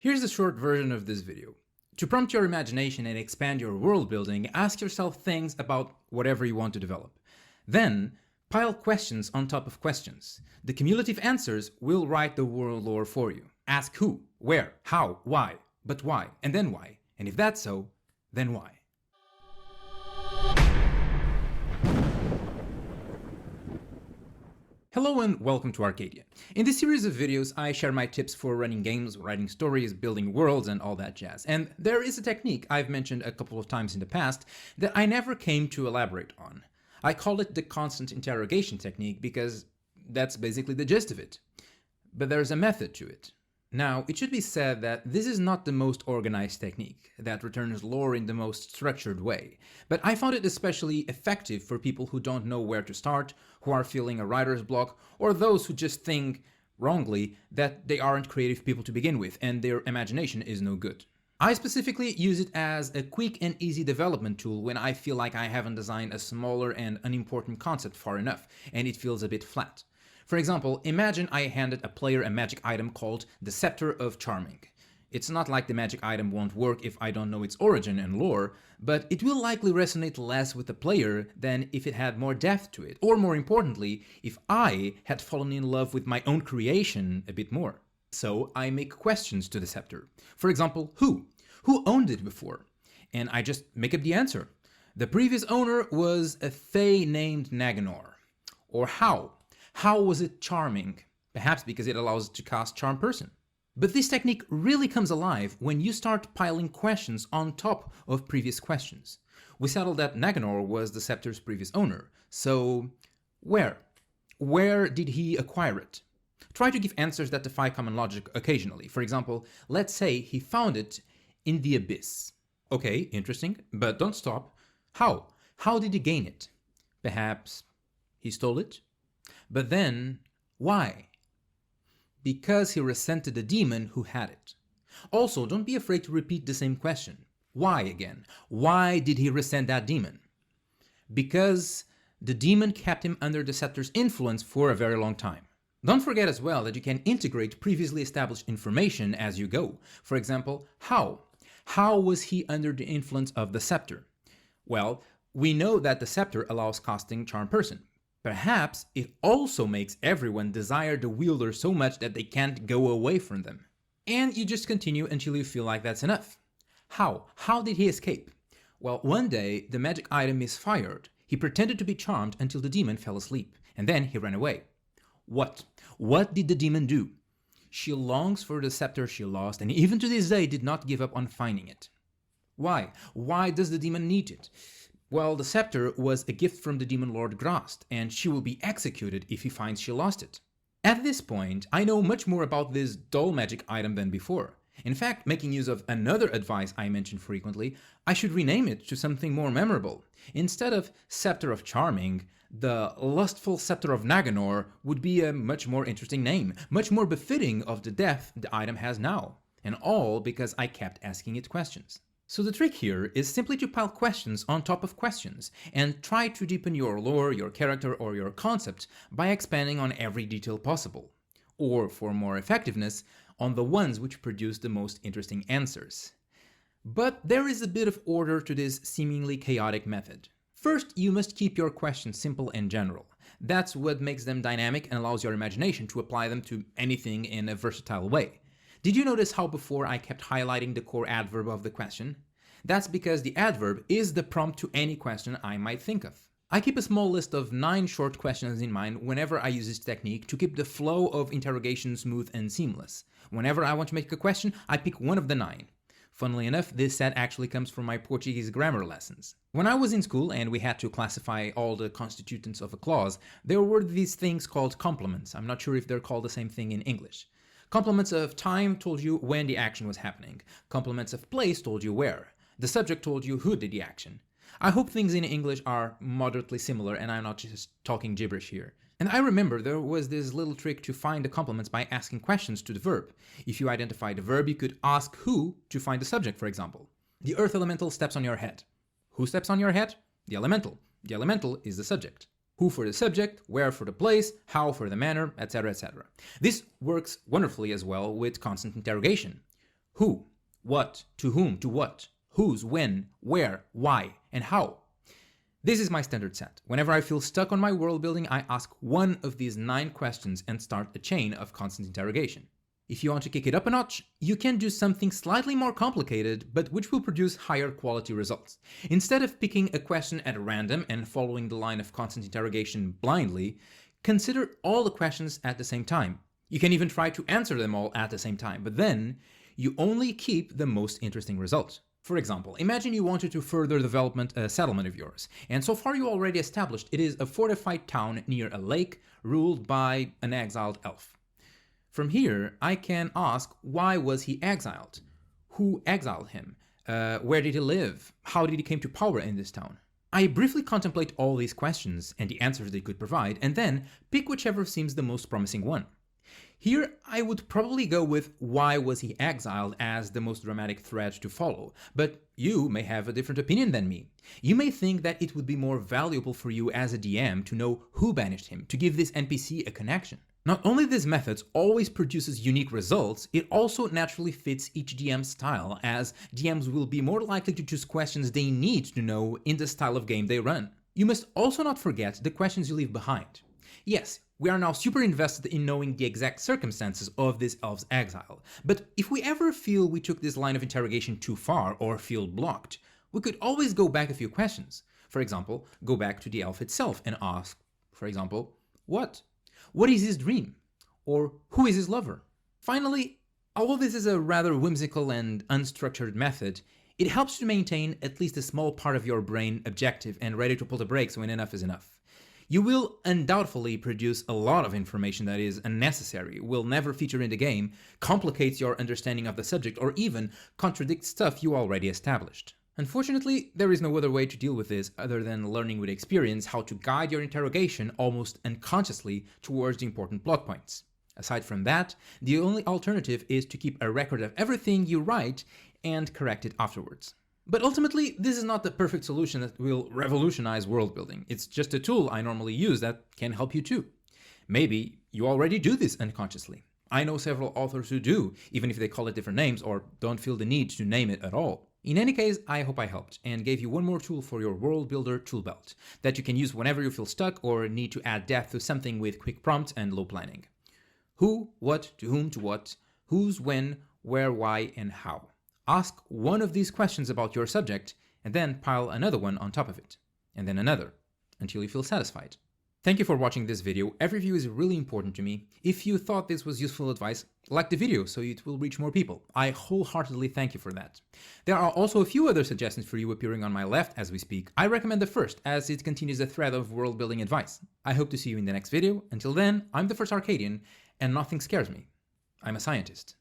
Here's the short version of this video. To prompt your imagination and expand your world building, ask yourself things about whatever you want to develop. Then, pile questions on top of questions. The cumulative answers will write the world lore for you. Ask who, where, how, why, but why, and then why. And if that's so, then why? Hello and welcome to Arcadian. In this series of videos, I share my tips for running games, writing stories, building worlds, and all that jazz. And there is a technique I've mentioned a couple of times in the past that I never came to elaborate on. I call it the constant interrogation technique because that's basically the gist of it. But there's a method to it. Now, it should be said that this is not the most organized technique that returns lore in the most structured way, but I found it especially effective for people who don't know where to start, who are feeling a writer's block, or those who just think, wrongly, that they aren't creative people to begin with and their imagination is no good. I specifically use it as a quick and easy development tool when I feel like I haven't designed a smaller and unimportant concept far enough, and it feels a bit flat. For example, imagine I handed a player a magic item called the Scepter of Charming. It's not like the magic item won't work if I don't know its origin and lore, but it will likely resonate less with the player than if it had more depth to it, or more importantly, if I had fallen in love with my own creation a bit more. So I make questions to the scepter. For example, who? Who owned it before? And I just make up the answer. The previous owner was a fae named Naganor. Or how? How was it charming? Perhaps because it allows to cast Charm Person. But this technique really comes alive when you start piling questions on top of previous questions. We settled that Naganor was the scepter's previous owner, so where? Where did he acquire it? Try to give answers that defy common logic occasionally. For example, let's say he found it in the abyss. Okay, interesting, but don't stop. How? How did he gain it? Perhaps he stole it? But then, why? Because he resented the demon who had it. Also, don't be afraid to repeat the same question. Why again? Why did he resent that demon? Because the demon kept him under the scepter's influence for a very long time. Don't forget as well that you can integrate previously established information as you go. For example, how? How was he under the influence of the scepter? Well, we know that the scepter allows casting Charm Person. Perhaps it also makes everyone desire the wielder so much that they can't go away from them. And you just continue until you feel like that's enough. How? How did he escape? Well, one day the magic item misfired. He pretended to be charmed until the demon fell asleep, and then he ran away. What? What did the demon do? She longs for the scepter she lost, and even to this day did not give up on finding it. Why? Why does the demon need it? Well, the scepter was a gift from the demon lord Grast, and she will be executed if he finds she lost it. At this point, I know much more about this dull magic item than before. In fact, making use of another advice I mention frequently, I should rename it to something more memorable. Instead of Scepter of Charming, the Lustful Scepter of Naganor would be a much more interesting name, much more befitting of the depth the item has now. And all because I kept asking it questions. So the trick here is simply to pile questions on top of questions, and try to deepen your lore, your character, or your concept by expanding on every detail possible. Or, for more effectiveness, on the ones which produce the most interesting answers. But there is a bit of order to this seemingly chaotic method. First, you must keep your questions simple and general. That's what makes them dynamic and allows your imagination to apply them to anything in a versatile way. Did you notice how before I kept highlighting the core adverb of the question? That's because the adverb is the prompt to any question I might think of. I keep a small list of 9 short questions in mind whenever I use this technique to keep the flow of interrogation smooth and seamless. Whenever I want to make a question, I pick one of the 9. Funnily enough, this set actually comes from my Portuguese grammar lessons. When I was in school and we had to classify all the constituents of a clause, there were these things called complements. I'm not sure if they're called the same thing in English. Complements of time told you when the action was happening. Complements of place told you where. The subject told you who did the action. I hope things in English are moderately similar and I'm not just talking gibberish here. And I remember there was this little trick to find the complements by asking questions to the verb. If you identify the verb, you could ask who to find the subject, for example. The earth elemental steps on your head. Who steps on your head? The elemental. The elemental is the subject. Who for the subject, where for the place, how for the manner, etc., etc. This works wonderfully as well with constant interrogation. Who, what, to whom, to what, whose, when, where, why, and how. This is my standard set. Whenever I feel stuck on my world building, I ask one of these 9 questions and start a chain of constant interrogation. If you want to kick it up a notch, you can do something slightly more complicated, but which will produce higher quality results. Instead of picking a question at random and following the line of constant interrogation blindly, consider all the questions at the same time. You can even try to answer them all at the same time, but then you only keep the most interesting result. For example, imagine you wanted to further development a settlement of yours, and so far you already established it is a fortified town near a lake ruled by an exiled elf. From here, I can ask, why was he exiled? Who exiled him? Where did he live? How did he come to power in this town? I briefly contemplate all these questions and the answers they could provide, and then pick whichever seems the most promising one. Here, I would probably go with why was he exiled as the most dramatic thread to follow, but you may have a different opinion than me. You may think that it would be more valuable for you as a DM to know who banished him, to give this NPC a connection. Not only this method always produces unique results, it also naturally fits each DM's style, as DMs will be more likely to choose questions they need to know in the style of game they run. You must also not forget the questions you leave behind. Yes, we are now super invested in knowing the exact circumstances of this elf's exile, but if we ever feel we took this line of interrogation too far or feel blocked, we could always go back a few questions. For example, go back to the elf itself and ask, for example, what? What is his dream? Or who is his lover? Finally, although this is a rather whimsical and unstructured method, it helps to maintain at least a small part of your brain objective and ready to pull the brakes when enough is enough. You will undoubtedly produce a lot of information that is unnecessary, will never feature in the game, complicates your understanding of the subject, or even contradicts stuff you already established. Unfortunately, there is no other way to deal with this other than learning with experience how to guide your interrogation almost unconsciously towards the important plot points. Aside from that, the only alternative is to keep a record of everything you write and correct it afterwards. But ultimately, this is not the perfect solution that will revolutionize world building. It's just a tool I normally use that can help you too. Maybe you already do this unconsciously. I know several authors who do, even if they call it different names or don't feel the need to name it at all. In any case, I hope I helped and gave you one more tool for your world builder tool belt that you can use whenever you feel stuck or need to add depth to something with quick prompts and low planning. Who, what, to whom, to what, whose, when, where, why, and how. Ask one of these questions about your subject, and then pile another one on top of it, and then another, until you feel satisfied. Thank you for watching this video. Every view is really important to me. If you thought this was useful advice, like the video so it will reach more people. I wholeheartedly thank you for that. There are also a few other suggestions for you appearing on my left as we speak. I recommend the first, as it continues the thread of world building advice. I hope to see you in the next video. Until then, I'm the first Arcadian, and nothing scares me. I'm a scientist.